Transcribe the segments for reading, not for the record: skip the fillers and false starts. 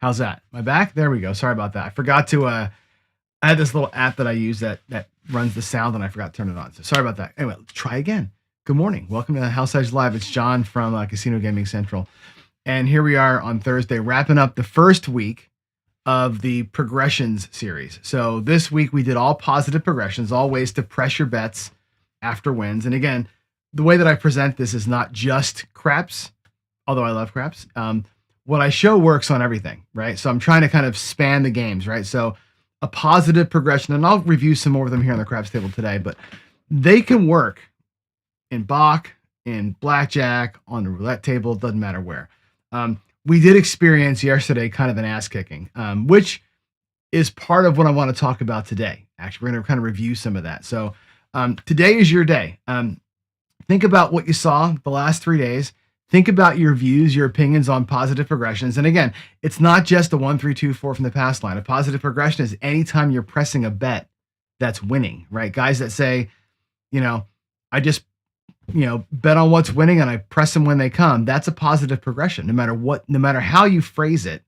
How's that? My back? There we go. Sorry about that. I forgot to I had this little app that I use that runs the sound and I forgot to turn it on. So sorry about that. Anyway, let's try again. Good morning. Welcome to House Edge Live. It's John from Casino Gaming Central. And here we are on Thursday, wrapping up the first week of the progressions series. So this week we did all positive progressions, all ways to press your bets after wins. And again, the way that I present this is not just craps, although I love craps. What I show works on everything, right? So I'm trying to kind of span the games, right? So a positive progression, and I'll review some more of them here on the craps table today, but they can work in Bach, in blackjack, on the roulette table, doesn't matter where. We did experience yesterday kind of an ass kicking, which is part of what I want to talk about today. Actually, we're going to kind of review some of that. So today is your day. Think about what you saw the last 3 days. Think about your views, your opinions on positive progressions. And again, it's not just the 1, 3, 2, 4 from the past line. A positive progression is anytime you're pressing a bet that's winning, right? Guys that say, I just, bet on what's winning and I press them when they come. That's a positive progression. No matter how you phrase it,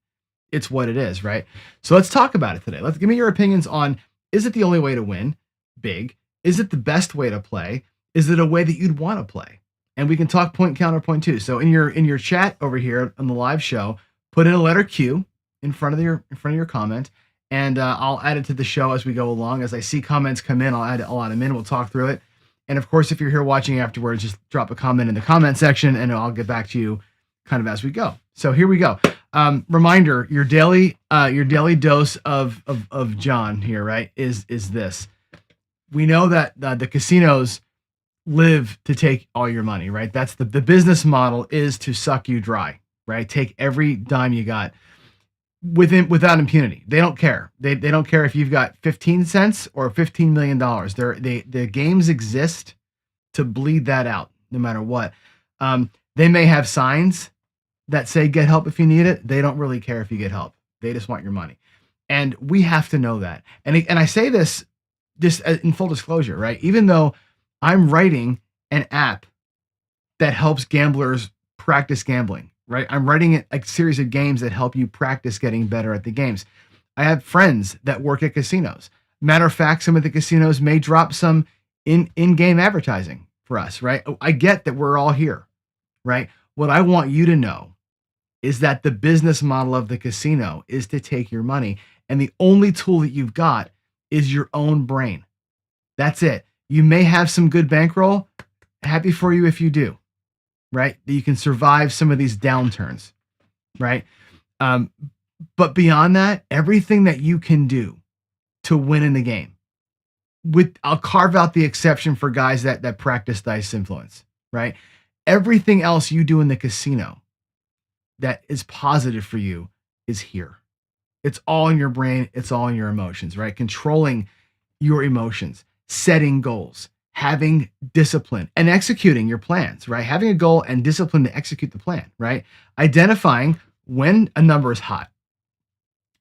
it's what it is, right? So let's talk about it today. Give me your opinions on, is it the only way to win big? Is it the best way to play? Is it a way that you'd want to play? And we can talk point counterpoint too. So in your chat over here on the live show, put in a letter Q in front of your comment, and I'll add it to the show as we go along. As I see comments come in, I'll add them in. We'll talk through it. And of course, if you're here watching afterwards, just drop a comment in the comment section, and I'll get back to you kind of as we go. So here we go. Reminder: your daily dose of John here, right? Is this? We know that the casinos live to take all your money, right? That's the business model, is to suck you dry, right? Take every dime you got without impunity. They don't care. They don't care if you've got 15 cents or $15 million. The games exist to bleed that out no matter what. They may have signs that say get help if you need it. They don't really care if you get help. They just want your money. And we have to know that. And I say this just in full disclosure, right? Even though I'm writing an app that helps gamblers practice gambling, right? I'm writing a series of games that help you practice getting better at the games. I have friends that work at casinos. Matter of fact, some of the casinos may drop some in-game advertising for us, right? I get that we're all here, right? What I want you to know is that the business model of the casino is to take your money, and the only tool that you've got is your own brain. That's it. You may have some good bankroll. Happy for you if you do, right? That you can survive some of these downturns, right? But beyond that, everything that you can do to win in the game, I'll carve out the exception for guys that practice dice influence, right? Everything else you do in the casino that is positive for you is here. It's all in your brain. It's all in your emotions, right? Controlling your emotions, setting goals, having discipline, and executing your plans, right? Having a goal and discipline to execute the plan, right? Identifying when a number is hot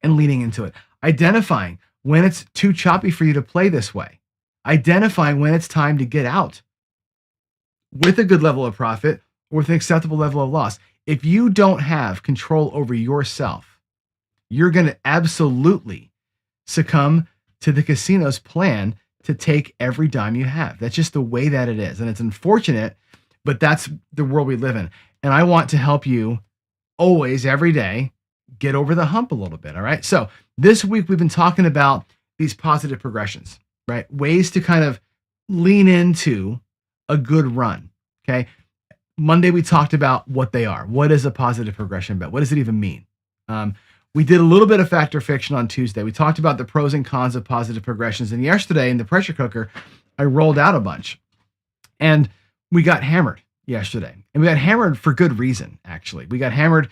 and leaning into it. Identifying when it's too choppy for you to play this way. Identifying when it's time to get out with a good level of profit or with an acceptable level of loss. If you don't have control over yourself, you're going to absolutely succumb to the casino's plan to take every dime you have. That's just the way that it is. And it's unfortunate, but that's the world we live in. And I want to help you always, every day, get over the hump a little bit. All right. So this week we've been talking about these positive progressions, right? Ways to kind of lean into a good run. Okay. Monday, we talked about what they are. What is a positive progression bet? What does it even mean? We did a little bit of fact or fiction on Tuesday. We talked about the pros and cons of positive progressions. And yesterday in the pressure cooker, I rolled out a bunch. And we got hammered yesterday. And we got hammered for good reason, actually. We got hammered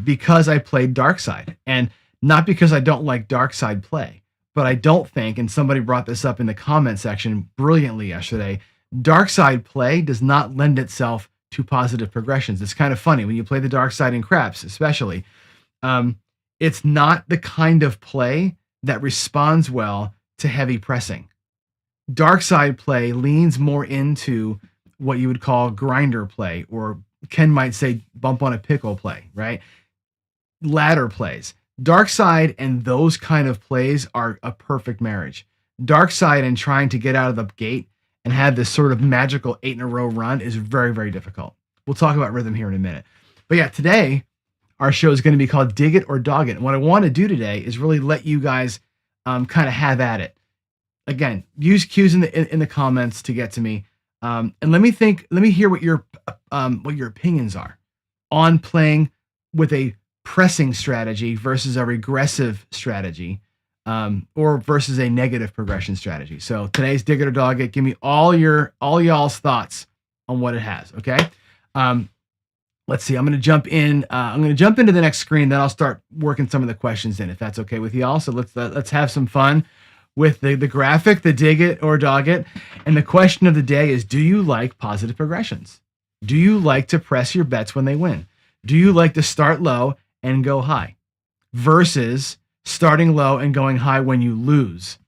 because I played dark side. And not because I don't like dark side play. But I don't think, and somebody brought this up in the comment section brilliantly yesterday, dark side play does not lend itself to positive progressions. It's kind of funny when you play the dark side in craps, especially. It's not the kind of play that responds well to heavy pressing. Dark side play leans more into what you would call grinder play, or Ken might say bump on a pickle play, right? ladder plays. Dark side and those kind of plays are a perfect marriage. Dark side and trying to get out of the gate and have this sort of magical 8 in a row run is very, very difficult. We'll talk about rhythm here in a minute. But yeah, today our show is going to be called Dig It or Dog It. And what I want to do today is really let you guys kind of have at it. Again, use cues in the comments to get to me. And let me hear what your opinions are on playing with a pressing strategy versus a regressive strategy, or versus a negative progression strategy. So today's Dig It or Dog It. Give me all y'all's thoughts on what it has. Okay. Let's see. I'm going to jump in. I'm going to jump into the next screen. Then I'll start working some of the questions in, if that's okay with y'all. So let's have some fun with the graphic, the Dig It or Dog It. And the question of the day is, do you like positive progressions? Do you like to press your bets when they win? Do you like to start low and go high versus starting low and going high when you lose?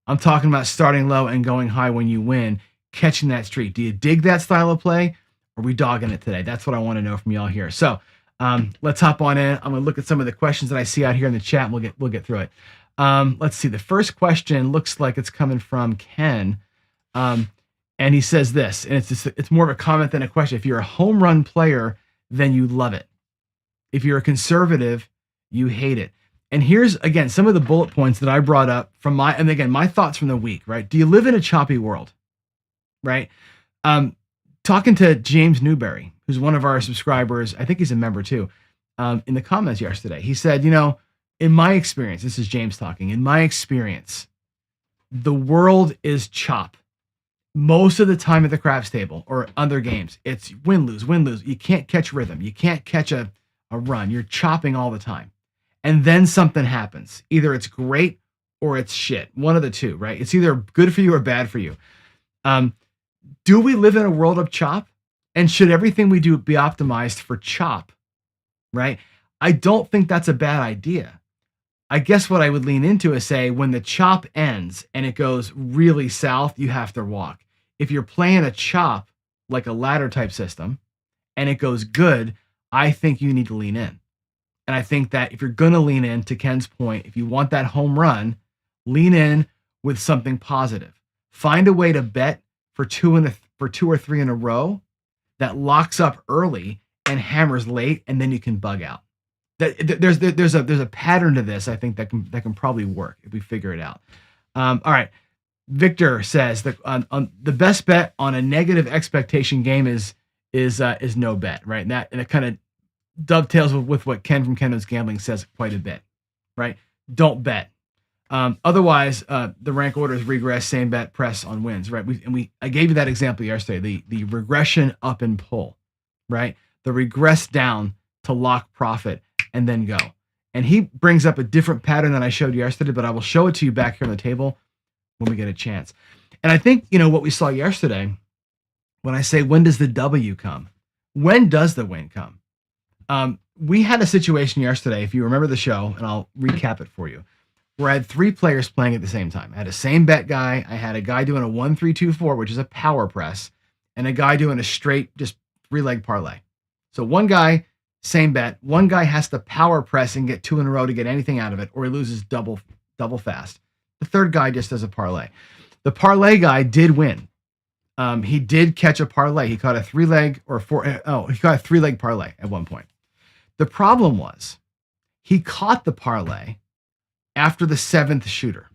I'm talking about starting low and going high when you win, catching that streak. Do you dig that style of play? Or are we dogging it today? That's what I want to know from y'all here. So let's hop on in. I'm going to look at some of the questions that I see out here in the chat, and we'll get through it. Let's see. The first question looks like it's coming from Ken. And he says this, and it's more of a comment than a question. If you're a home run player, then you love it. If you're a conservative, you hate it. And here's, again, some of the bullet points that I brought up from my thoughts from the week, right? Do you live in a choppy world, right? Talking to James Newberry, who's one of our subscribers, I think he's a member too, in the comments yesterday. He said, in my experience, this is James talking, in my experience, the world is chop. Most of the time at the craps table or other games, it's win, lose, win, lose. You can't catch rhythm. You can't catch a run. You're chopping all the time. And then something happens. Either it's great or it's shit. One of the two, right? It's either good for you or bad for you. Do we live in a world of chop? And should everything we do be optimized for chop, right? I don't think that's a bad idea. I guess what I would lean into is say, when the chop ends and it goes really south, you have to walk. If you're playing a chop like a ladder type system and it goes good, I think you need to lean in. And I think that if you're going to lean in, to Ken's point, if you want that home run, lean in with something positive. Find a way to bet for two or three in a row that locks up early and hammers late, and then you can bug out. There's a pattern to this, I think, that can probably work if we figure it out. All right. Victor says that the best bet on a negative expectation game is no bet, right? And it kind of dovetails with what Ken from Ken Knows Gambling says quite a bit, right? Don't bet. Otherwise, the rank order is regress, same bet, press on wins, right? I gave you that example yesterday, the regression up and pull, right? The regress down to lock profit and then go. And he brings up a different pattern than I showed you yesterday, but I will show it to you back here on the table when we get a chance. And I think, what we saw yesterday, when I say, when does the W come? When does the win come? We had a situation yesterday, if you remember the show, and I'll recap it for you, where I had 3 players playing at the same time. I had a same bet guy. I had a guy doing a 1-3-2-4, which is a power press, and a guy doing a straight, just 3-leg parlay. So one guy, same bet. One guy has to power press and get 2 in a row to get anything out of it, or he loses double fast. The third guy just does a parlay. The parlay guy did win. He did catch a parlay. He caught a 3-leg he caught a 3-leg parlay at one point. The problem was he caught the parlay after the 7th shooter,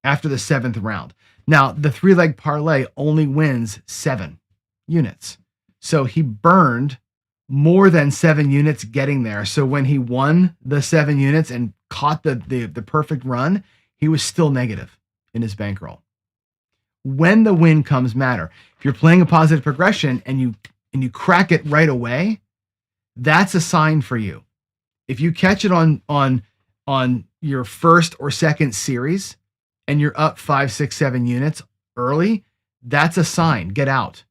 after the 7th round. Now, the 3-leg parlay only wins 7 units. So he burned more than 7 units getting there. So when he won the 7 units and caught the perfect run, he was still negative in his bankroll. When the win comes matter. If you're playing a positive progression and you crack it right away, that's a sign for you. If you catch it on your first or second series and you're up 5, 6, 7 units early, that's a sign. Get out.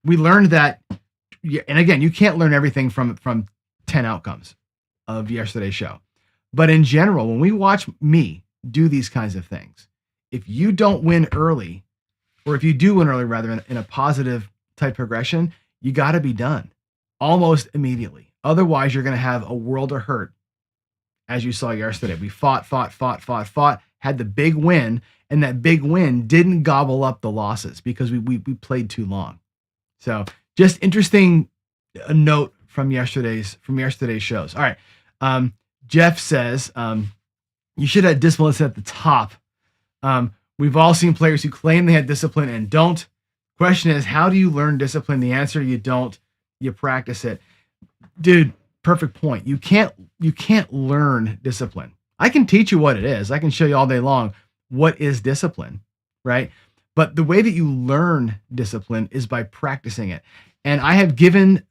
We learned that, and again, you can't learn everything from 10 outcomes of yesterday's show. But in general, when we watch me do these kinds of things, if you don't win early, or if you do win early, rather, in a positive type progression, you got to be done almost immediately. Otherwise, you're going to have a world of hurt as you saw yesterday. We fought, had the big win, and that big win didn't gobble up the losses because we played too long. So just interesting a note from yesterday's shows. All right. Jeff says you should have discipline listed at the top. We've all seen players who claim they had discipline and don't. Question is, how do you learn discipline? The answer, you don't. You practice it. Dude, perfect point. You can't learn discipline. I can teach you what it is. I can show you all day long what is discipline, right? But the way that you learn discipline is by practicing it. And I have given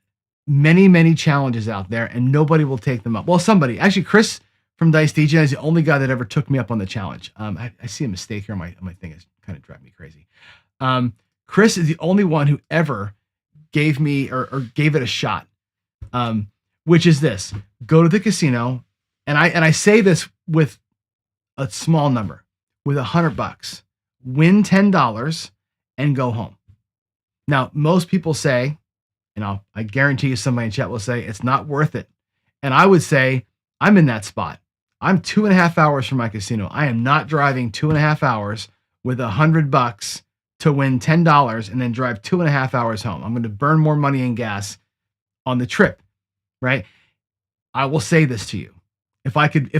many, many challenges out there, and nobody will take them up. Well, somebody, actually, Chris from Dice DJ is the only guy that ever took me up on the challenge. I see a mistake here on my thing. It's kind of driving me crazy. Chris is the only one who ever gave me or gave it a shot, which is this: go to the casino, and I say this with a small number, with $100, win $10, and go home. Now, most people say, and I guarantee you somebody in chat will say it's not worth it, and I would say I'm in that spot. I'm 2.5 hours from my casino. I am not driving 2.5 hours with $100 to win $10 and then drive 2.5 hours home. I'm going to burn more money in gas on the trip, right? I will say this to you. If I could,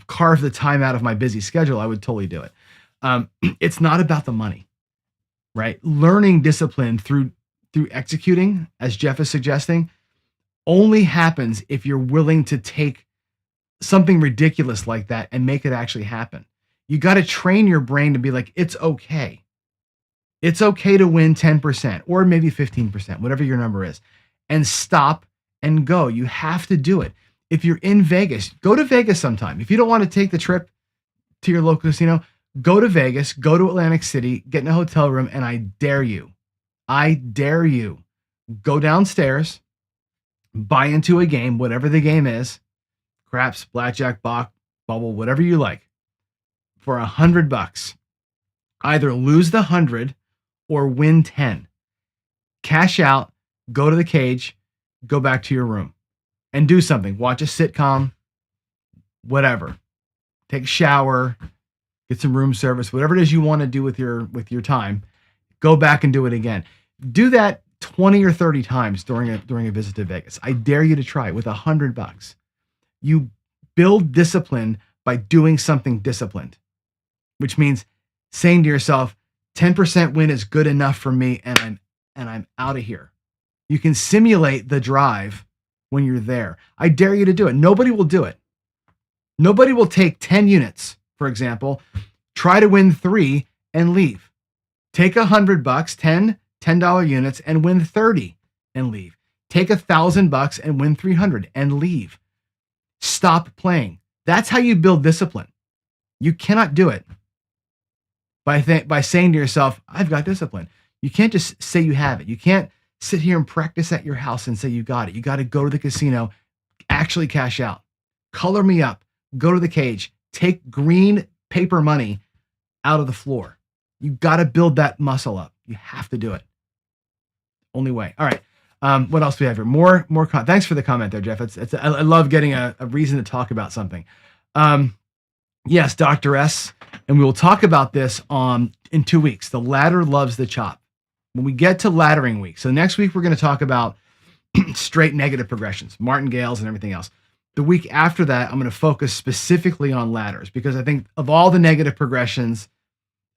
carve the time out of my busy schedule, I would totally do it. It's not about the money, right? Learning discipline through executing, as Jeff is suggesting, only happens if you're willing to take something ridiculous like that and make it actually happen. You got to train your brain to be like, it's okay. It's okay to win 10% or maybe 15%, whatever your number is, and stop and go. You have to do it. If you're in Vegas, go to Vegas sometime. If you don't want to take the trip to your local casino, go to Vegas, go to Atlantic City, get in a hotel room, and I dare you, go downstairs, buy into a game, whatever the game is, craps, blackjack, bubble, whatever you like, for $100. Either lose the 100 or win 10. Cash out, go to the cage, go back to your room, and do something. Watch a sitcom, whatever. Take a shower, get some room service, whatever it is you want to do with your time. Go back and do it again. Do that 20 or 30 times during a visit to Vegas. I dare you to try it with $100. You build discipline by doing something disciplined, which means saying to yourself, 10% win is good enough for me, and I'm out of here. You can simulate the drive when you're there. I dare you to do it. Nobody will do it. Nobody will take 10 units, for example, try to win 3 and leave. Take $100, 10 $10 units, and win 30 and leave. Take $1,000 and win 300 and leave. Stop playing. That's how you build discipline. You cannot do it by saying to yourself, I've got discipline. You can't just say you have it. You can't sit here and practice at your house and say you got it. You got to go to the casino, actually cash out, color me up, go to the cage, take green paper money out of the floor. You got to build that muscle up. You have to do it. Only way. All right. What else do we have here? More. Thanks for the comment there, Jeff. I love getting a reason to talk about something. Yes, Dr. S. And we will talk about this in 2 weeks. The ladder loves the chop. When we get to laddering week. So next week, we're going to talk about straight negative progressions, martingales and everything else. The week after that, I'm going to focus specifically on ladders because I think of all the negative progressions,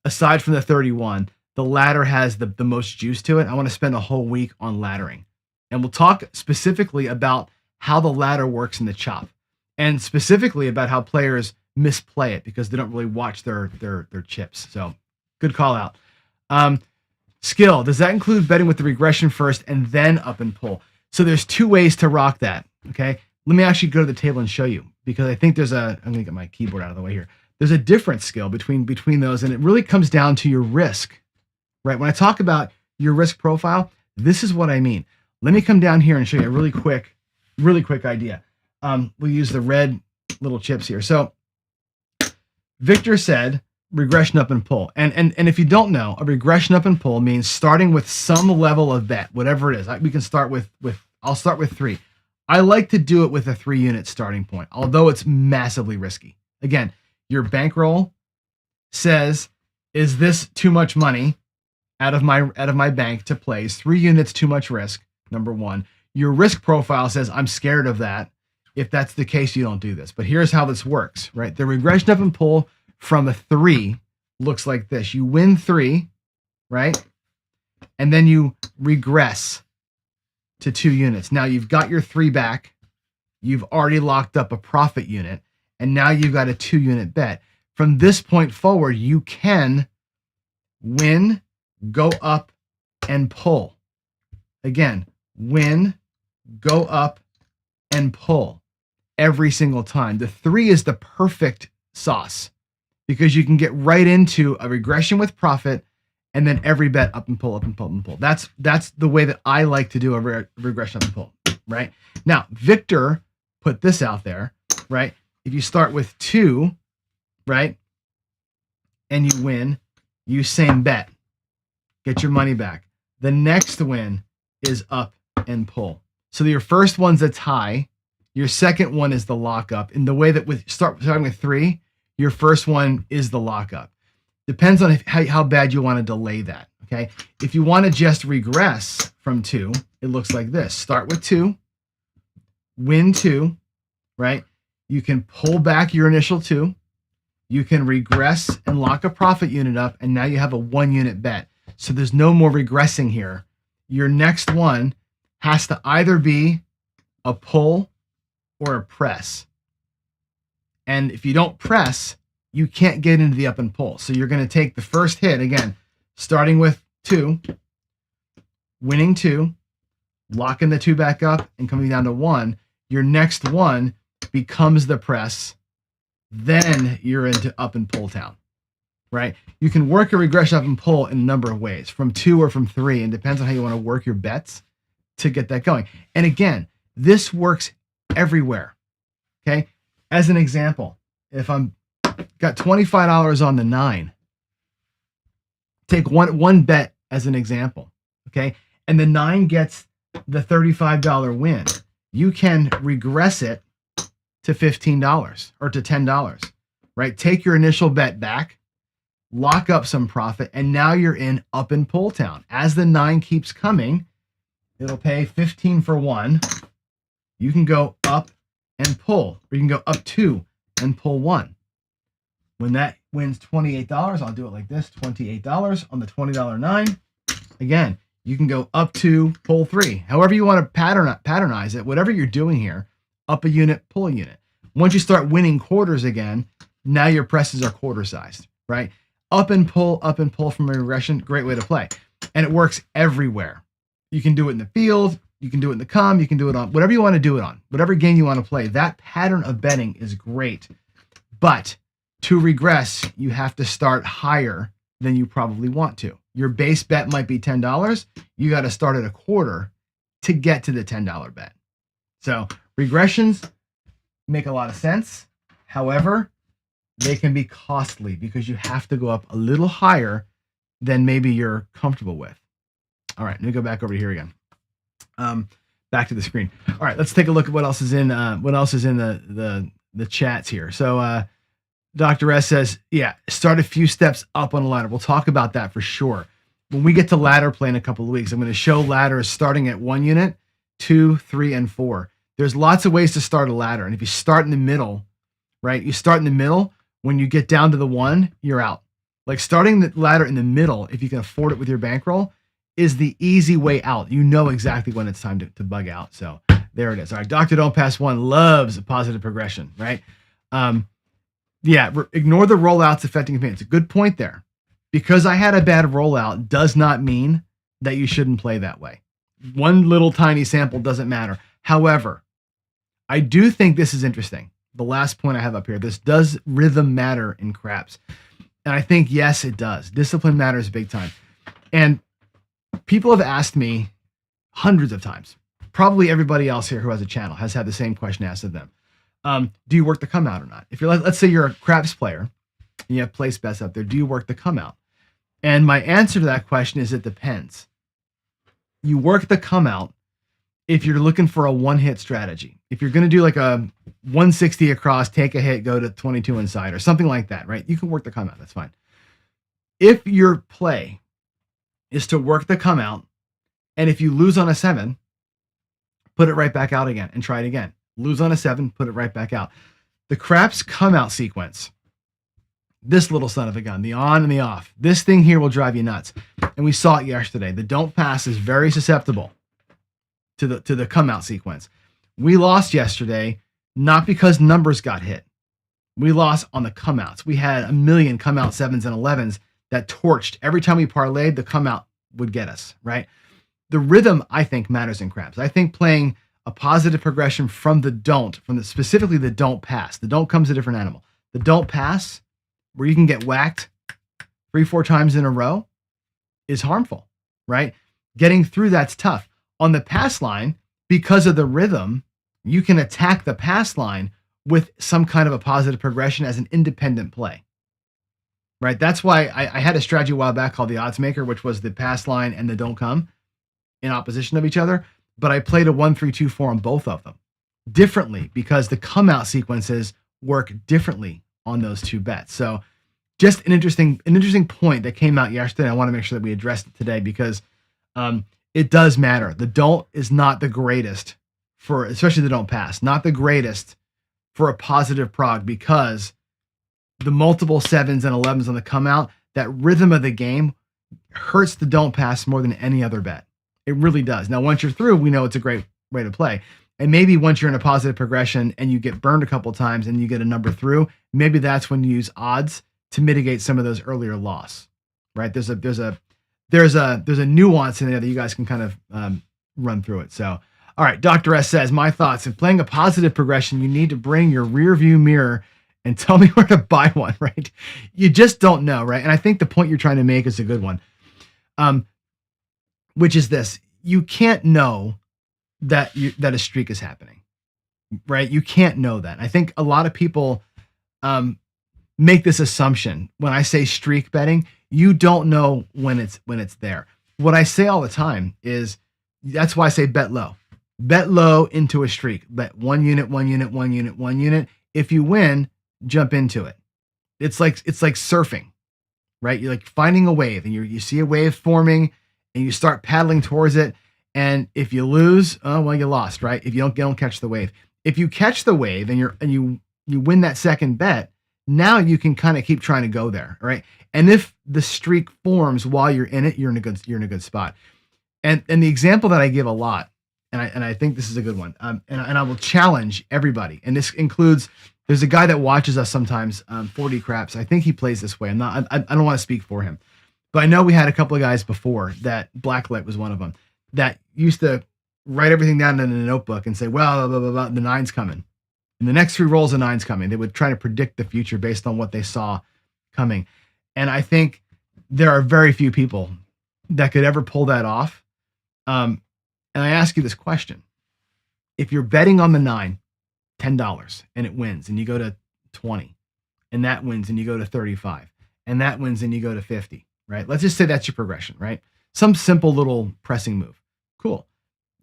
aside from the 31, the ladder has the most juice to it. I want to spend a whole week on laddering. And we'll talk specifically about how the ladder works in the chop and specifically about how players misplay it because they don't really watch their chips. So good call out. Skill, does that include betting with the regression first and then up and pull? So there's 2 ways to rock that. Okay. Let me actually go to the table and show you because I think I'm going to get my keyboard out of the way here. There's a different skill between those, and it really comes down to your risk, right? When I talk about your risk profile, this is what I mean. Let me come down here and show you a really quick idea. We'll use the red little chips here. So Victor said regression up and pull. And if you don't know, a regression up and pull means starting with some level of bet, whatever it is. We can start with I'll start with 3. I like to do it with a 3-unit starting point, although it's massively risky. Again, your bankroll says, is this too much money out of my bank to place? 3 units too much risk, number one. Your risk profile says, I'm scared of that. If that's the case, you don't do this. But here's how this works, right? The regression up and pull from a 3 looks like this. You win 3, right? And then you regress to 2 units. Now you've got your 3 back. You've already locked up a profit unit. And now you've got a 2-unit bet. From this point forward, you can win, go up, and pull. Again, win, go up, and pull every single time. The 3 is the perfect sauce because you can get right into a regression with profit and then every bet up and pull, up and pull, up and pull. That's the way that I like to do a regression up and pull, right? Now, Victor put this out there, right? If you start with 2, right, and you win, you same bet, get your money back. The next win is up and pull. So your first one's a tie. Your second one is the lockup. In the way that starting with 3, your first one is the lockup. Depends on how bad you want to delay that. Okay. If you want to just regress from 2, it looks like this. Start with 2, win 2, right? You can pull back your initial 2. You can regress and lock a profit unit up, and now you have a 1-unit bet. So there's no more regressing here. Your next one has to either be a pull or a press. And if you don't press, you can't get into the up and pull. So you're going to take the first hit, again, starting with 2, winning 2, locking the 2 back up, and coming down to 1. Your next one becomes the press. Then you're into up and pull town, right? You can work a regression up and pull in a number of ways, from 2 or from 3, and depends on how you want to work your bets to get that going. And again, this works everywhere, okay? As an example, if I'm got $25 on the 9, take one bet as an example, okay? And the 9 gets the $35 win. You can regress it to $15 or to $10, right? Take your initial bet back, lock up some profit, and now you're in up and pull town. As the 9 keeps coming, it'll pay 15 for 1. You can go up and pull, or you can go up 2 and pull 1. When that wins $28, I'll do it like this, $28 on the $20 9. Again, you can go up 2, pull 3. However you want to patternize it, whatever you're doing here, up a unit, pull a unit. Once you start winning quarters again, now your presses are quarter sized, right? Up and pull from a regression, great way to play. And it works everywhere. You can do it in the field, you can do it in the com, you can do it on whatever you want to do it on, whatever game you want to play. That pattern of betting is great. But to regress, you have to start higher than you probably want to. Your base bet might be $10. You got to start at a quarter to get to the $10 bet. So regressions make a lot of sense. However, they can be costly because you have to go up a little higher than maybe you're comfortable with. All right, let me go back over here again. Back to the screen. All right, let's take a look at what else is in the chats here. So Dr. S says, yeah, start a few steps up on a ladder. We'll talk about that for sure. When we get to ladder play in a couple of weeks, I'm going to show ladders starting at 1 unit, 2, 3, and 4. There's lots of ways to start a ladder. And if you start in the middle, right, you start in the middle, when you get down to the 1, you're out. Like starting the ladder in the middle, if you can afford it with your bankroll, is the easy way out. You know exactly when it's time to bug out. So there it is. All right, Dr. Don't Pass 1 loves a positive progression, right? Ignore the rollouts affecting opinions. It's a good point there. Because I had a bad rollout does not mean that you shouldn't play that way. One little tiny sample doesn't matter. However, I do think this is interesting. The last point I have up here, this does rhythm matter in craps? And I think, yes, it does. Discipline matters big time. And people have asked me hundreds of times, probably everybody else here who has a channel has had the same question asked of them. Do you work the come out or not? If you're let's say you're a craps player and you have place bets up there, do you work the come out? And my answer to that question is it depends. You work the come out if you're looking for a one-hit strategy. If you're going to do like a 160 across, take a hit, go to 22 inside or something like that, right? You can work the come out. That's fine. If your play is to work the come out, and if you lose on a 7, put it right back out again and try it again. Lose on a 7, put it right back out. The craps come out sequence, this little son of a gun, the on and the off, this thing here will drive you nuts. And we saw it yesterday. The don't pass is very susceptible to the come out sequence. We lost yesterday, not because numbers got hit. We lost on the come outs. We had a million come out 7s and 11s that torched. Every time we parlayed, the come out would get us, right? The rhythm, I think, matters in craps. I think playing a positive progression from the don't, specifically the don't pass. The don't comes a different animal. The don't pass, where you can get whacked 3-4 times in a row, is harmful, right? Getting through that's tough. On the pass line, because of the rhythm, you can attack the pass line with some kind of a positive progression as an independent play, right? That's why I had a strategy a while back called the odds maker, which was the pass line and the don't come in opposition of each other. But I played a 1-3-2-4 on both of them differently because the come out sequences work differently on those two bets. So just an interesting point that came out yesterday. I want to make sure that we addressed it today because it does matter. The don't is not the greatest for, especially the don't pass, not the greatest for a positive prog because the multiple 7s and 11s on the come out, that rhythm of the game hurts the don't pass more than any other bet. It really does. Now, once you're through, we know it's a great way to play. And maybe once you're in a positive progression and you get burned a couple of times and you get a number through, maybe that's when you use odds to mitigate some of those earlier loss, right? There's a nuance in there that you guys can kind of run through it. So, all right, Dr. S says, my thoughts, if playing a positive progression, you need to bring your rear view mirror and tell me where to buy one, right? You just don't know, right? And I think the point you're trying to make is a good one, which is this. You can't know that a streak is happening, right? You can't know that. I think a lot of people make this assumption. When I say streak betting, you don't know when it's there. What I say all the time is, that's why I say bet low. Bet low into a streak. Bet 1 unit, 1 unit, 1 unit, 1 unit. If you win, jump into it. It's like surfing, right? You're like finding a wave, and you see a wave forming, and you start paddling towards it. And if you lose, oh well, you lost, right? If you don't catch the wave. If you catch the wave and you win that second bet, now you can kind of keep trying to go there, right? And if the streak forms while you're in it, you're in a good spot. And the example that I give a lot, and I think this is a good one, and I will challenge everybody. And this includes, there's a guy that watches us sometimes, 40 Craps. I think he plays this way. I don't want to speak for him, but I know we had a couple of guys before that. Blacklight was one of them that used to write everything down in a notebook and say, well, blah, blah, blah, the 9's coming. And the next 3 rolls, the 9's coming. They would try to predict the future based on what they saw coming. And I think there are very few people that could ever pull that off. And I ask you this question. If you're betting on the 9, $10, and it wins, and you go to 20, and that wins, and you go to 35, and that wins, and you go to 50, right? Let's just say that's your progression, right? Some simple little pressing move. Cool.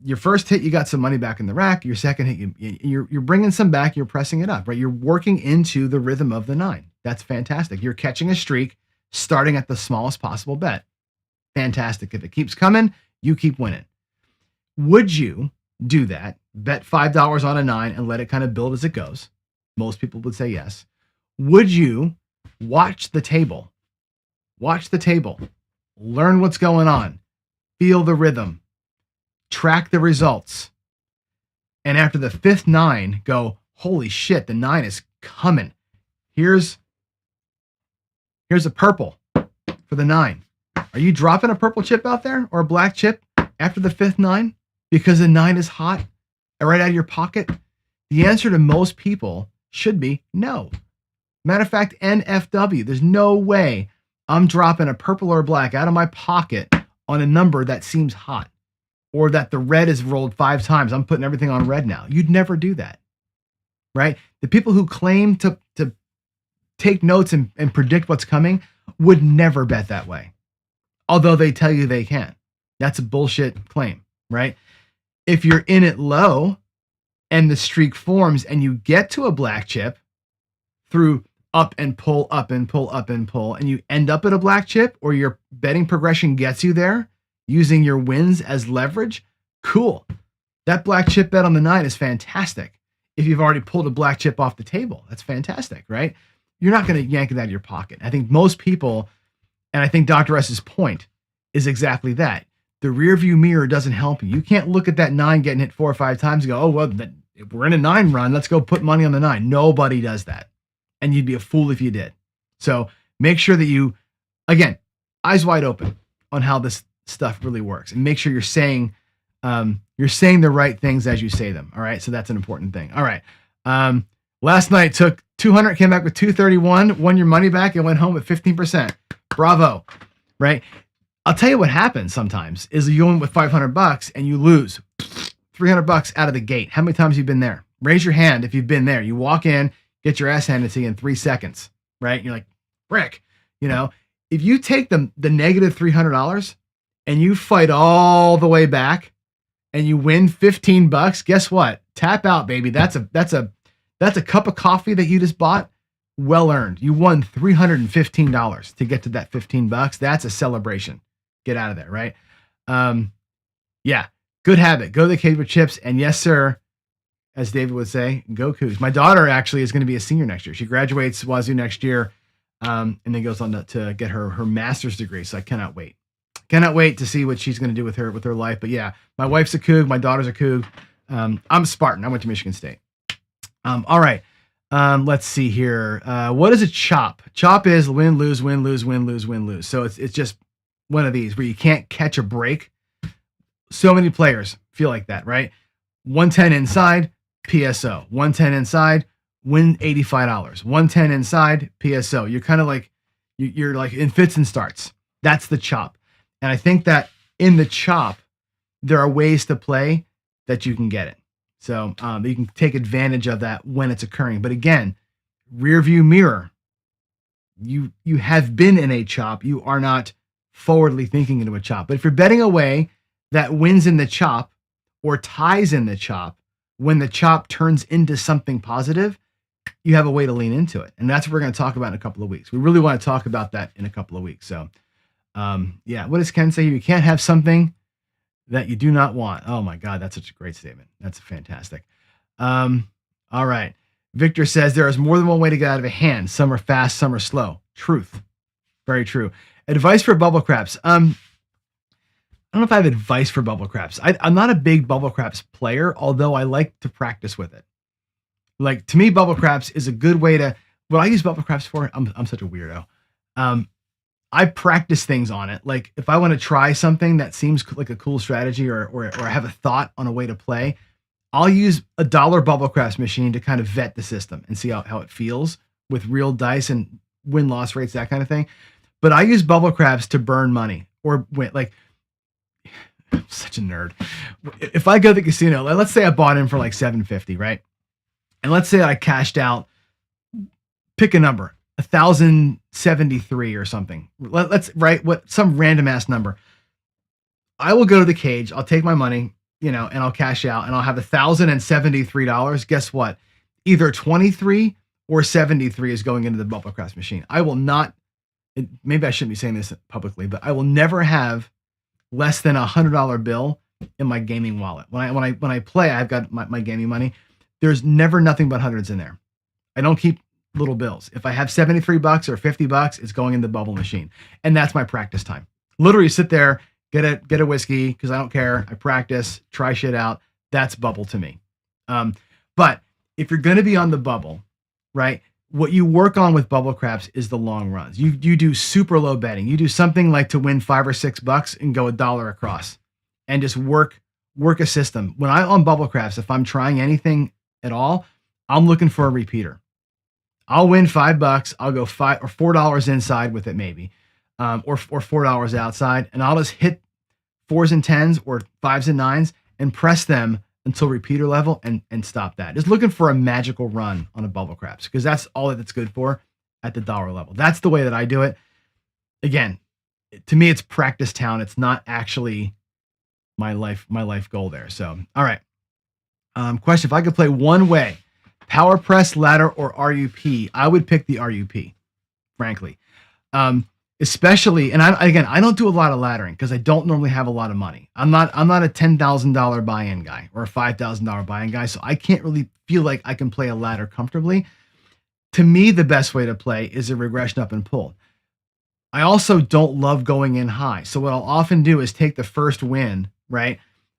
Your first hit, you got some money back in the rack. Your second hit, you're bringing some back. You're pressing it up, right? You're working into the rhythm of the 9. That's fantastic. You're catching a streak, starting at the smallest possible bet. Fantastic. If it keeps coming, you keep winning. Would you do that? Bet $5 on a 9 and let it kind of build as it goes? Most people would say yes. Would you watch the table? Watch the table. Learn what's going on. Feel the rhythm. Track the results. And after the 5th 9, go, holy shit, the 9 is coming. Here's a purple for the 9. Are you dropping a purple chip out there or a black chip after the 5th 9 because the 9 is hot and right out of your pocket? The answer to most people should be no. Matter of fact, NFW. There's no way I'm dropping a purple or a black out of my pocket on a number that seems hot, or that the red is rolled 5 times. I'm putting everything on red now. You'd never do that, right? The people who claim to take notes and predict what's coming would never bet that way, although they tell you they can. That's a bullshit claim, right? If you're in it low and the streak forms and you get to a black chip through up and pull, up and pull, up and pull, and you end up at a black chip, or your betting progression gets you there using your wins as leverage, cool. That black chip bet on the 9 is fantastic. If you've already pulled a black chip off the table, that's fantastic, right? You're not going to yank it out of your pocket. I think most people, and I think Dr. S's point is exactly that. The rear view mirror doesn't help you. You can't look at that 9 getting hit 4 or 5 times and go, oh, well, we're in a 9 run. Let's go put money on the 9. Nobody does that. And you'd be a fool if you did. So make sure that you, again, eyes wide open on how this stuff really works, and make sure you're saying the right things as you say them. All right. So that's an important thing. All right. Last night took 200, came back with 231, won your money back, and went home with 15%. Bravo. Right. I'll tell you what happens sometimes is you go in with $500 and you lose $300 out of the gate. How many times have you been there? Raise your hand if you've been there. You walk in, get your ass handed to you in 3 seconds, right? You're like, frick, if you take the negative $300 and you fight all the way back and you win $15, guess what? Tap out, baby. That's a cup of coffee that you just bought. Well earned. You won $315 to get to that $15. That's a celebration. Get out of there, right? Yeah, good habit. Go to the cave with chips, and yes, sir, as David would say, go Cougs. My daughter actually is going to be a senior next year. She graduates Wazoo next year, and then goes on to get her master's degree. So I cannot wait. Cannot wait to see what she's going to do with her life. But yeah, my wife's a Coug. My daughter's a Coug. I'm a Spartan. I went to Michigan State. All right. Let's see here. What is a chop? Chop is win, lose, win, lose, win, lose, win, lose. So it's just one of these where you can't catch a break. So many players feel like that, right? 110 inside, PSO. 110 inside, win $85. 110 inside, PSO. You're kind of like, you're like in fits and starts. That's the chop. And I think that in the chop, there are ways to play that you can get it. So you can take advantage of that when it's occurring. But again, rear view mirror, you have been in a chop. You are not forwardly thinking into a chop. But if you're betting a way that wins in the chop or ties in the chop, when the chop turns into something positive, you have a way to lean into it. And that's what we're going to talk about in a couple of weeks. We really want to talk about that in a couple of weeks. So yeah, what does Ken say? You can't have something that you do not want. Oh my God, that's such a great statement. That's fantastic. All right. Victor says there is more than one way to get out of a hand. Some are fast, some are slow. Truth. Very true. Advice for bubble craps. I don't know if I have advice for bubble craps. I'm not a big bubble craps player, although I like to practice with it. Like, to me, bubble craps is a good way to, what I use bubble craps for, I'm such a weirdo. I practice things on it. Like, if I want to try something that seems like a cool strategy, or I have a thought on a way to play, I'll use a $1 bubble craps machine to kind of vet the system and see how it feels with real dice and win-loss rates, that kind of thing. But I use bubble craps to burn money, or win. Like, I'm such a nerd. If I go to the casino, let's say I bought in for like $750, right? And let's say I cashed out, pick a number, 1,073 or something. Let's write some random ass number. I will go to the cage. I'll take my money, and I'll cash out, and I'll have $1,073. Guess what? Either 23 or 73 is going into the bubble craps machine. I will not. Maybe I shouldn't be saying this publicly, but I will never have less than $100 bill in my gaming wallet. When I play, I've got my gaming money. There's never nothing but hundreds in there. I don't keep little bills. If I have $73 or $50, it's going in the bubble machine. And that's my practice time. Literally sit there, get a whiskey, because I don't care. I practice, try shit out. That's bubble to me. But if you're going to be on the bubble, right, what you work on with bubble craps is the long runs. You do super low betting. You do something like to win $5 or $6 and go $1 across and just work a system. When I'm on bubble craps, if I'm trying anything at all, I'm looking for a repeater. I'll win $5. I'll go $5 or $4 inside with it, maybe, or $4 outside, and I'll just hit 4s and 10s or 5s and 9s and press them until repeater level and stop that. Just looking for a magical run on a bubble craps, because that's all that it's good for at the dollar level. That's the way that I do it. Again, to me, it's practice town. It's not actually my life goal there. So, all right. Question: if I could play one way, power press, ladder, or RUP, I would pick the RUP, frankly. Especially, and I don't do a lot of laddering because I don't normally have a lot of money. I'm not a $10,000 buy-in guy or a $5,000 buy-in guy, so I can't really feel like I can play a ladder comfortably. To me, the best way to play is a regression up and pull. I also don't love going in high, so what I'll often do is take the first win, right?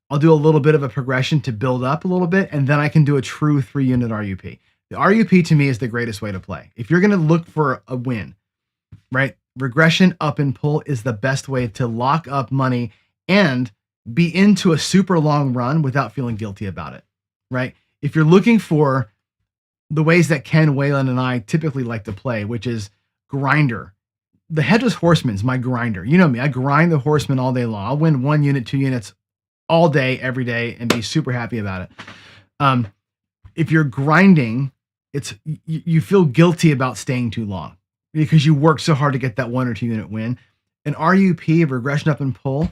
I'll do a little bit of a progression to build up a little bit, and then I can do a true 3-unit RUP. The RUP to me is the greatest way to play. If you're going to look for a win, right? Regression up and pull is the best way to lock up money and be into a super long run without feeling guilty about it, right? If you're looking for the ways that Ken Whalen and I typically like to play, which is grinder. The Headless Horseman's my grinder. You know me, I grind the Horseman all day long. I'll win 1 unit, 2 units all day, every day, and be super happy about it. If you're grinding, you feel guilty about staying too long because you work so hard to get that 1 or 2 unit win. An RUP, regression up and pull,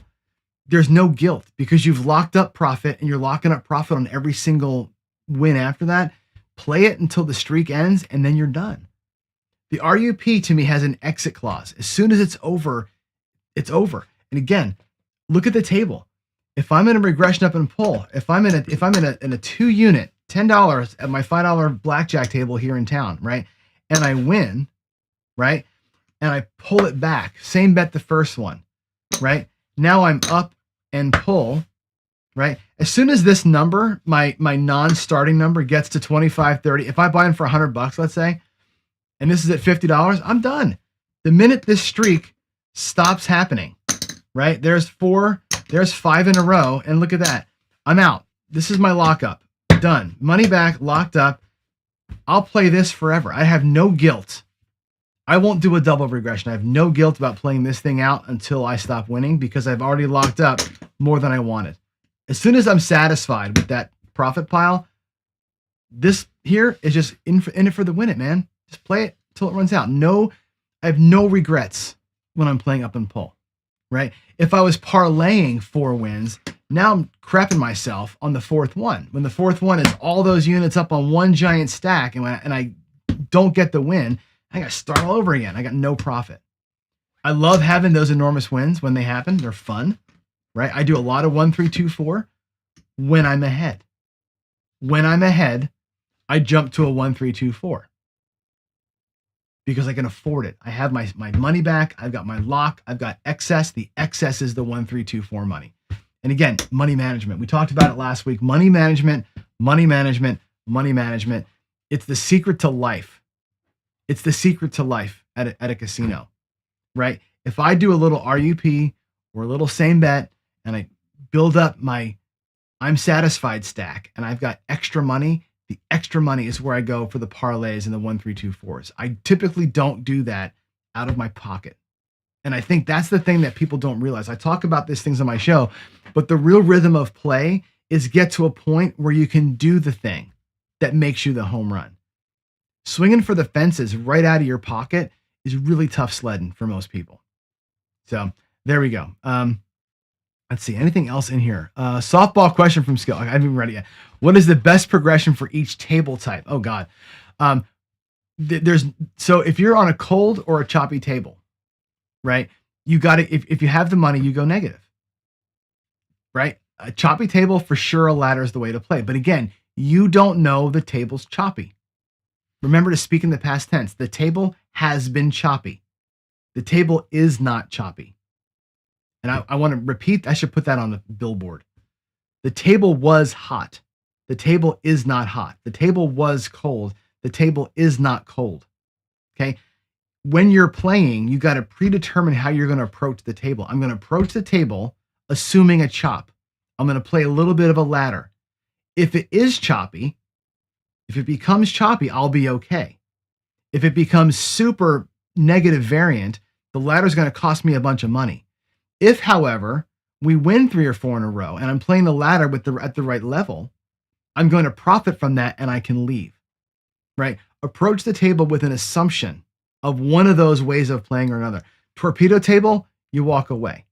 there's no guilt because you've locked up profit and you're locking up profit on every single win after that. Play it until the streak ends and then you're done. The RUP to me has an exit clause. As soon as it's over, it's over. And again, look at the table. If I'm in a regression up and pull, if I'm in a 2-unit, $10 at my $5 blackjack table here in town, right? And I win, right? And I pull it back. Same bet the first one, right? Now I'm up and pull, right? As soon as this number, my non-starting number gets to 25, 30, if I buy in for $100, let's say, and this is at $50, I'm done. The minute this streak stops happening, right? There's 5 in a row, and look at that. I'm out. This is my lockup. Done. Money back, locked up. I'll play this forever. I have no guilt. I won't do a double regression. I have no guilt about playing this thing out until I stop winning because I've already locked up more than I wanted. As soon as I'm satisfied with that profit pile, this here is just in it for the win it, man. Just play it till it runs out. I have no regrets when I'm playing up and pull, right? If I was parlaying 4 wins, now I'm crapping myself on the 4th one. When the 4th one is all those units up on one giant stack and I don't get the win, I got to start all over again. I got no profit. I love having those enormous wins when they happen. They're fun, right? I do a lot of 1, 3, 2, 4 when I'm ahead. When I'm ahead, I jump to a 1, 3, 2, 4 because I can afford it. I have my money back. I've got my lock. I've got excess. The excess is the 1, 3, 2, 4 money. And again, money management. We talked about it last week. Money management, money management, money management. It's the secret to life. It's the secret to life at a casino, right? If I do a little RUP or a little same bet and I build up my I'm satisfied stack and I've got extra money, the extra money is where I go for the parlays and the 1, 3, 2, 4s. I typically don't do that out of my pocket. And I think that's the thing that people don't realize. I talk about these things on my show, but the real rhythm of play is get to a point where you can do the thing that makes you the home run. Swinging for the fences right out of your pocket is really tough sledding for most people. So there we go. Let's see. Anything else in here? Softball question from Skill. I haven't even read it yet. What is the best progression for each table type? Oh God. So if you're on a cold or a choppy table, right? You got to, if you have the money, you go negative, right? A choppy table, for sure, a ladder is the way to play. But again, you don't know the table's choppy. Remember to speak in the past tense. The table has been choppy. The table is not choppy. And I want to repeat, I should put that on the billboard. The table was hot. The table is not hot. The table was cold. The table is not cold. Okay? When you're playing, you got to predetermine how you're going to approach the table. I'm going to approach the table assuming a chop. I'm going to play a little bit of a ladder. If it is choppy, if it becomes choppy, I'll be okay. If it becomes super negative variant, the ladder is going to cost me a bunch of money. If, however, we win 3 or 4 in a row and I'm playing the ladder at the right level, I'm going to profit from that and I can leave, right? Approach the table with an assumption of one of those ways of playing or another. Torpedo table, you walk away.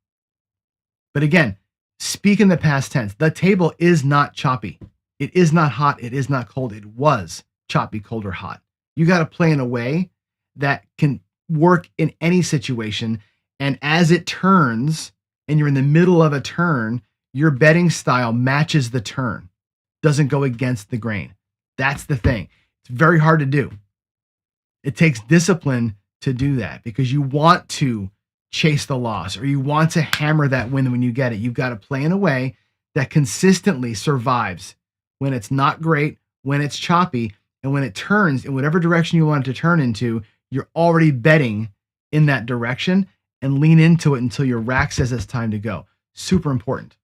But again, Speak in the past tense. The table is not choppy. It is not hot. It is not cold. It was choppy, cold, or hot. You got to play in a way that can work in any situation. And as it turns and you're in the middle of a turn, your betting style matches the turn, doesn't go against the grain. That's the thing. It's very hard to do. It takes discipline to do that because you want to chase the loss or you want to hammer that win when you get it. You've got to play in a way that consistently survives when it's not great, when it's choppy, and when it turns in whatever direction you want it to turn into, you're already betting in that direction and lean into it until your rack says it's time to go. Super important.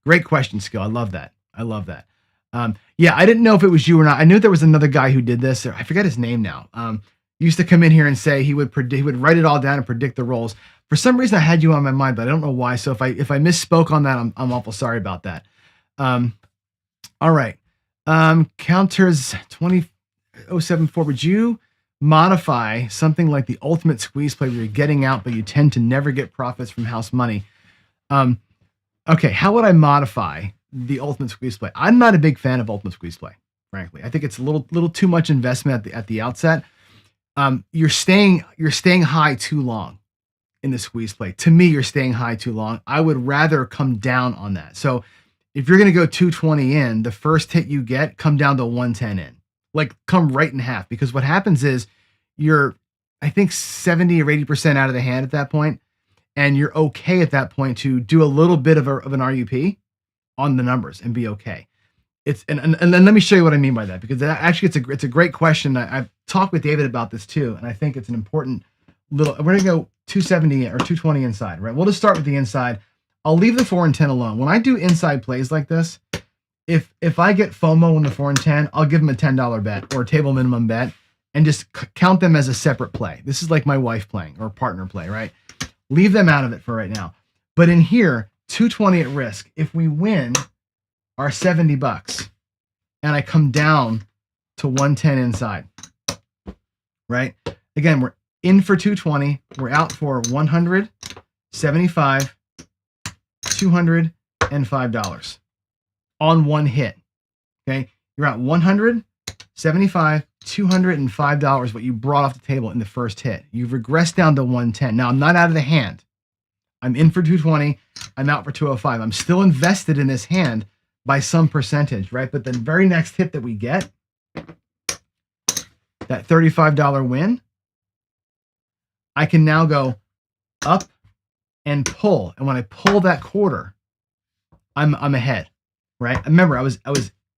Great question, Skill. I love that. I love that. Yeah, I didn't know if it was you or not. I knew there was another guy who did this. I forget his name now. He used to come in here and say he would write it all down and predict the rolls. For some reason, I had you on my mind, but I don't know why. So if I misspoke on that, I'm awful sorry about that. All right. Counters 20074. Would you modify something like the ultimate squeeze play where you're getting out, but you tend to never get profits from house money? Okay, how would I modify the ultimate squeeze play? I'm not a big fan of ultimate squeeze play, frankly. I think it's a little too much investment at the outset. You're staying high too long in the squeeze play. To me, you're staying high too long. I would rather come down on that. So if you're going to go 220 in, the first hit you get, come down to 110 in. Like come right in half, because what happens is you're, I think 70 or 80% out of the hand at that point, and you're okay at that point to do a little bit of an RUP on the numbers and be okay. It's and then let me show you what I mean by that, because actually it's a great question. I've talked with David about this too, and I think it's an important little. We're gonna go 270 or 220 inside, right? We'll just start with the inside. I'll leave the 4 and 10 alone. When I do inside plays like this, if I get FOMO in the 4 and 10, I'll give them a $10 bet or a table minimum bet and just count them as a separate play. This is like my wife playing or partner play, right? Leave them out of it for right now. But in here, 220 at risk. If we win our $70 and I come down to 110 inside, right? Again, we're in for 220. We're out for 100, 75, $205 on one hit. Okay, you're at 100, 75, $205 what you brought off the table in the first hit. You've regressed down to 110. Now I'm not out of the hand. I'm in for 220. I'm out for 205. I'm still invested in this hand by some percentage, right? But the very next hit that we get, that $35 win, I can now go up and pull. And when I pull that quarter, I'm ahead, right? Remember, I was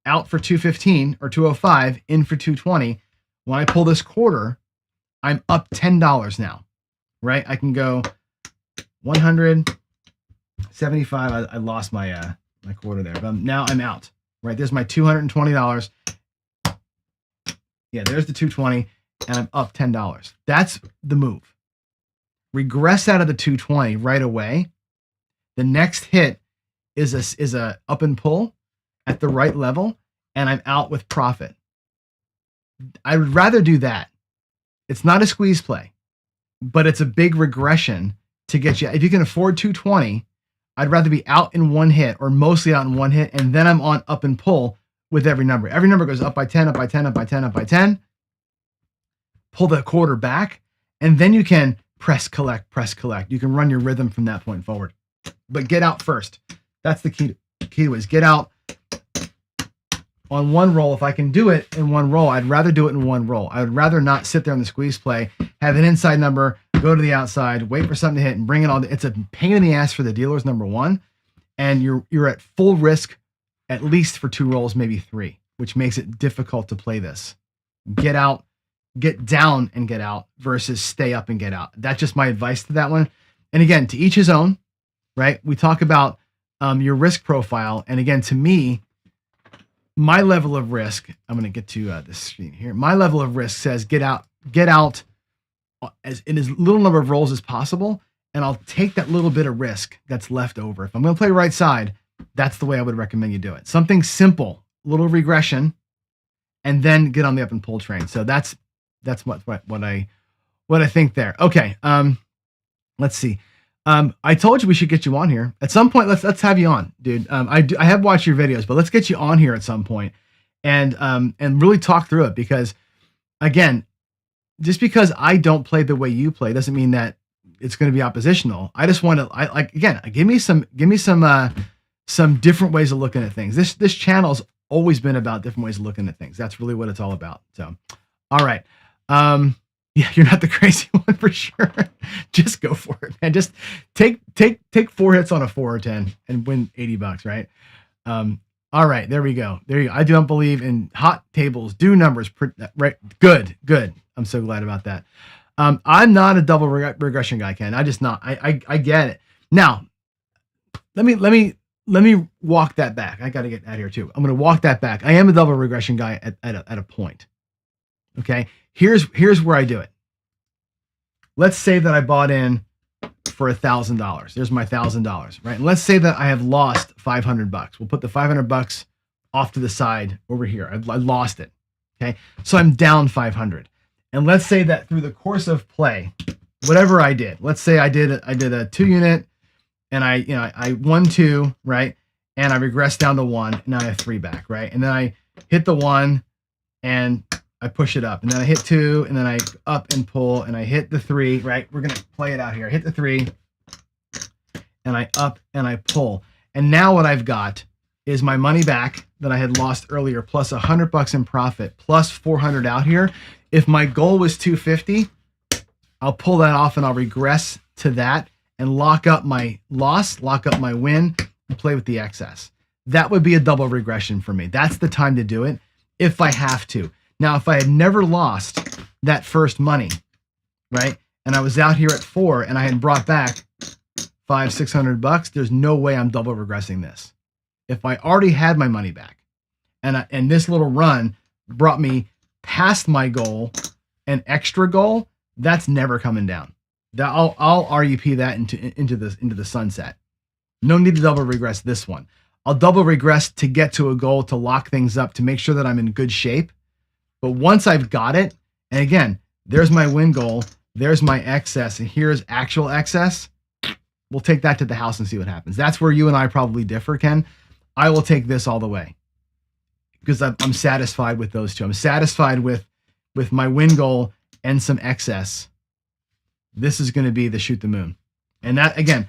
out for 215 or 205, in for 220. When I pull this quarter, I'm up $10 now, right? I can go 100, 75. I lost my my quarter there, but now I'm out, right? There's my $220. Yeah, there's the 220, and I'm up $10. That's the move. Regress out of the 220 right away. The next hit is a up and pull at the right level, and I'm out with profit. I would rather do that. It's not a squeeze play, but it's a big regression to get you. If you can afford 220, I'd rather be out in one hit or mostly out in one hit, and then I'm on up and pull with every number. Every number goes up by 10, up by 10, up by 10, up by 10. Pull the quarter back, and then you can press collect, press collect. You can run your rhythm from that point forward. But get out first. That's the key. Key is get out on one roll. If I can do it in one roll, I'd rather do it in one roll. I would rather not sit there on the squeeze play, have an inside number, go to the outside, wait for something to hit, and bring it all. It's a pain in the ass for the dealers, number one, and you're at full risk at least for 2 rolls, maybe 3, which makes it difficult to play this. Get out, get down, and get out versus stay up and get out. That's just my advice to that one. And again, to each his own, right? We talk about your risk profile, and again, to me, my level of risk. I'm going to get to this screen here. My level of risk says get out as in as little number of rolls as possible, and I'll take that little bit of risk that's left over. If I'm going to play right side, that's the way I would recommend you do it. Something simple, little regression, and then get on the up and pull train. So that's what I think there. Okay, let's see. I told you we should get you on here at some point. Let's have you on, dude. I have watched your videos, but let's get you on here at some point and really talk through it, because again, just because I don't play the way you play doesn't mean that it's going to be oppositional. I just want to, give me some different ways of looking at things. This channel's always been about different ways of looking at things. That's really what it's all about. So, all right. Yeah, you're not the crazy one for sure. Just go for it, man. Just take 4 hits on a 4 or 10 and win $80, right? All right, there we go. There you go. I don't believe in hot tables. Do numbers, right? Good. I'm so glad about that. I'm not a double regression guy, Ken. I just not. I get it. Now, let me walk that back. I got to get out of here too. I'm going to walk that back. I am a double regression guy at a point. Okay. Here's where I do it. Let's say that I bought in for $1,000. There's my $1,000, right? And let's say that I have lost $500. We'll put the $500 off to the side over here. I lost it. Okay. So I'm down 500. And let's say that through the course of play, whatever I did, let's say I did a 2 unit and I won 2, right? And I regressed down to 1, and now I have 3 back, right? And then I hit the 1 and I push it up, and then I hit 2, and then I up and pull, and I hit the 3, right? We're going to play it out here. I hit the 3 and I up and I pull. And now what I've got is my money back that I had lost earlier, plus $100 in profit, plus 400 out here. If my goal was 250, I'll pull that off and I'll regress to that and lock up my loss, lock up my win, and play with the excess. That would be a double regression for me. That's the time to do it if I have to. Now, if I had never lost that first money, right, and I was out here at 4 and I had brought back $500-600, there's no way I'm double regressing this. If I already had my money back and this little run brought me past my goal, an extra goal, that's never coming down. I'll RUP that into the sunset. No need to double regress this one. I'll double regress to get to a goal, to lock things up, to make sure that I'm in good shape. But once I've got it, and again, there's my win goal, there's my excess, and here's actual excess, we'll take that to the house and see what happens. That's where you and I probably differ, Ken. I will take this all the way because I'm satisfied with those two. I'm satisfied with my win goal and some excess. This is going to be the shoot the moon. And that, again,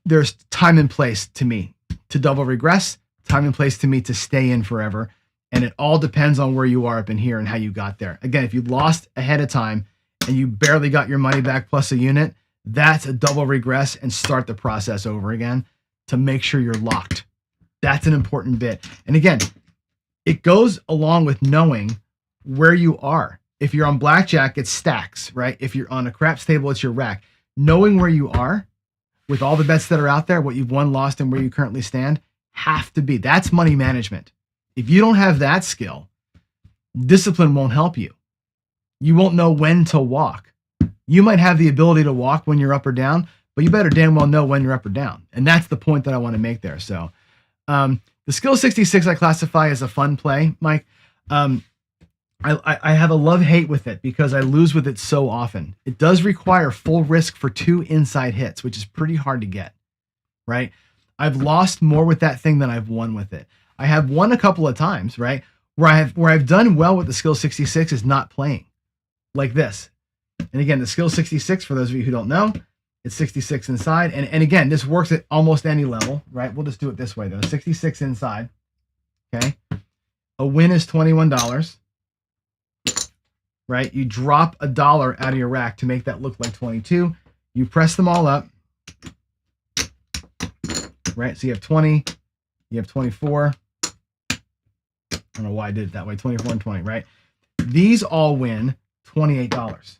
there's time and place to me to double regress, time and place to me to stay in forever. And it all depends on where you are up in here and how you got there. Again, if you lost ahead of time and you barely got your money back plus a unit, that's a double regress and start the process over again to make sure you're locked. That's an important bit. And again, it goes along with knowing where you are. If you're on blackjack, it's stacks, right? If you're on a craps table, it's your rack. Knowing where you are with all the bets that are out there, what you've won, lost, and where you currently stand, have to be. That's money management. If you don't have that skill, discipline won't help you. You won't know when to walk. You might have the ability to walk when you're up or down, but you better damn well know when you're up or down. And that's the point that I want to make there. So the skill 66 I classify as a fun play, Mike. I have a love-hate with it because I lose with it so often. It does require full risk for 2 inside hits, which is pretty hard to get, right? I've lost more with that thing than I've won with it. I have won a couple of times, right? Where I've done well with the skill 66 is not playing like this. And again, the skill 66, for those of you who don't know, it's 66 inside. And again, this works at almost any level, right? We'll just do it this way though. 66 inside, okay? A win is $21, right? You drop $1 out of your rack to make that look like 22. You press them all up, right? So you have 20, you have 24. I don't know why I did it that way. 24 and 20, right? These all win $28.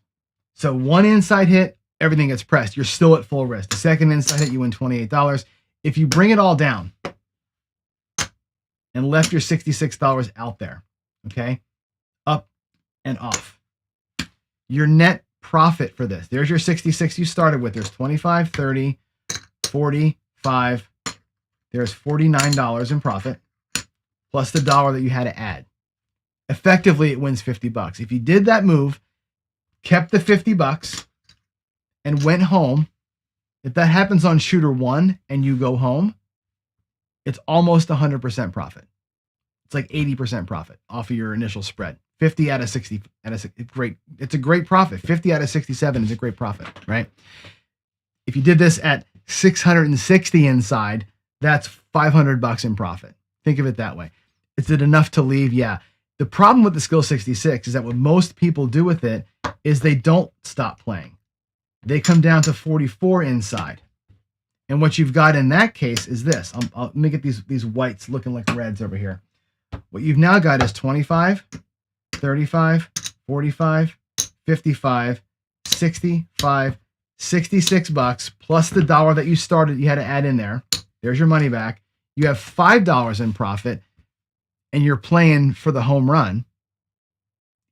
So one inside hit, everything gets pressed. You're still at full risk. The second inside hit, you win $28. If you bring it all down and left your $66 out there, okay, up and off, your net profit for this, there's your 66 you started with. There's 25, 30, 45. There's $49 in profit, plus the $1 that you had to add. Effectively, it wins $50. If you did that move, kept the $50 and went home, If that happens on shooter 1 and you go home, it's almost 100% profit. It's like 80% profit off of your initial spread. 50 out of 60 great. It's a great profit. 50 out of 67 is a great profit, right? If you did this at 660 inside, that's $500 in profit. Think of it that way. Is it enough to leave? Yeah. The problem with the skill 66 is that what most people do with it is they don't stop playing. They come down to 44 inside. And what you've got in that case is this. Let me get these whites looking like reds over here. What you've now got is 25, 35, 45, 55, 65, $66 plus the dollar that you started, you had to add in there. There's your money back. You have $5 in profit and you're playing for the home run.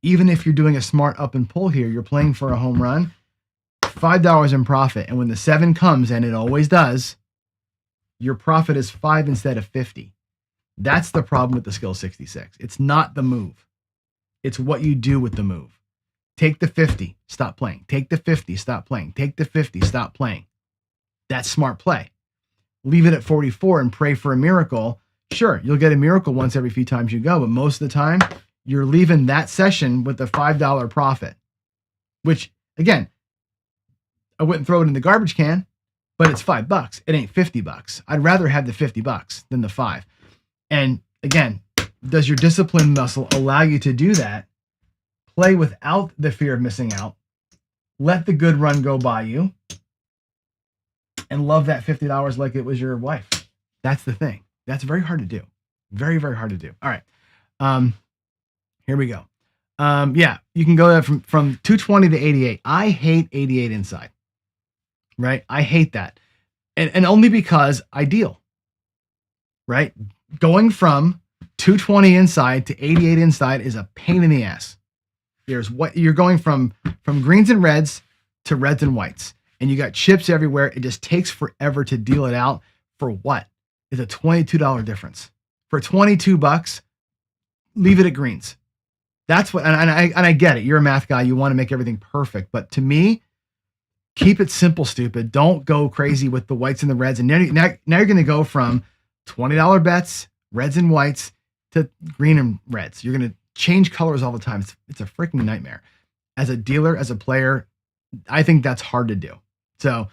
Even if you're doing a smart up and pull here, you're playing for a home run, $5 in profit. And when the 7 comes, and it always does, your profit is 5 instead of 50. That's the problem with the skill 66. It's not the move. It's what you do with the move. Take the 50, stop playing. Take the 50, stop playing. Take the 50, stop playing. That's smart play. Leave it at 44 and pray for a miracle. Sure, you'll get a miracle once every few times you go, but most of the time, you're leaving that session with a $5 profit, which, again, I wouldn't throw it in the garbage can, but it's $5. It ain't $50. I'd rather have the $50 than the 5. And again, does your discipline muscle allow you to do that? Play without the fear of missing out. Let the good run go by you. And love that $50 like it was your wife. That's the thing. That's very hard to do. Very, very hard to do. All right. Here we go. Yeah, you can go from 220 to 88. I hate 88 inside. Right? I hate that. And only because I deal. Right? Going from 220 inside to 88 inside is a pain in the ass. There's what you're going from greens and reds to reds and whites. And you got chips everywhere. It just takes forever to deal it out. For what? It's a $22 difference. For $22, leave it at greens. That's what, and I get it. You're a math guy. You want to make everything perfect. But to me, keep it simple, stupid. Don't go crazy with the whites and the reds. And now you're going to go from $20 bets, reds and whites, to green and reds. You're going to change colors all the time. It's a freaking nightmare. As a dealer, as a player, I think that's hard to do. So,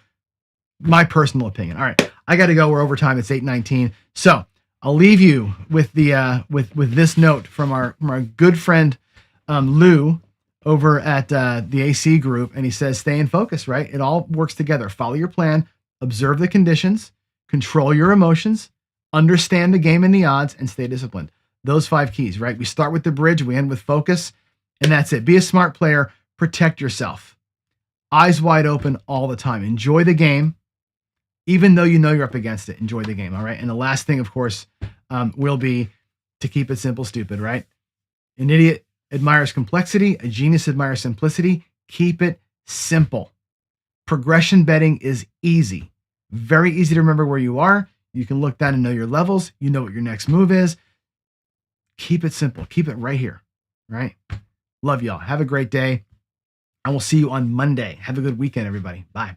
my personal opinion. All right, I got to go. We're over time. It's 8:19. So I'll leave you with the with this note from our good friend Lou over at the AC group, and he says, "Stay in focus." Right? It all works together. Follow your plan. Observe the conditions. Control your emotions. Understand the game and the odds, and stay disciplined. Those 5 keys. Right? We start with the bridge. We end with focus, and that's it. Be a smart player. Protect yourself. Eyes wide open all the time. Enjoy the game. Even though you know you're up against it, enjoy the game, all right? And the last thing, of course, will be to keep it simple, stupid, right? An idiot admires complexity. A genius admires simplicity. Keep it simple. Progression betting is easy. Very easy to remember where you are. You can look down and know your levels. You know what your next move is. Keep it simple. Keep it right here, right? Love y'all. Have a great day. And we'll see you on Monday. Have a good weekend, everybody. Bye.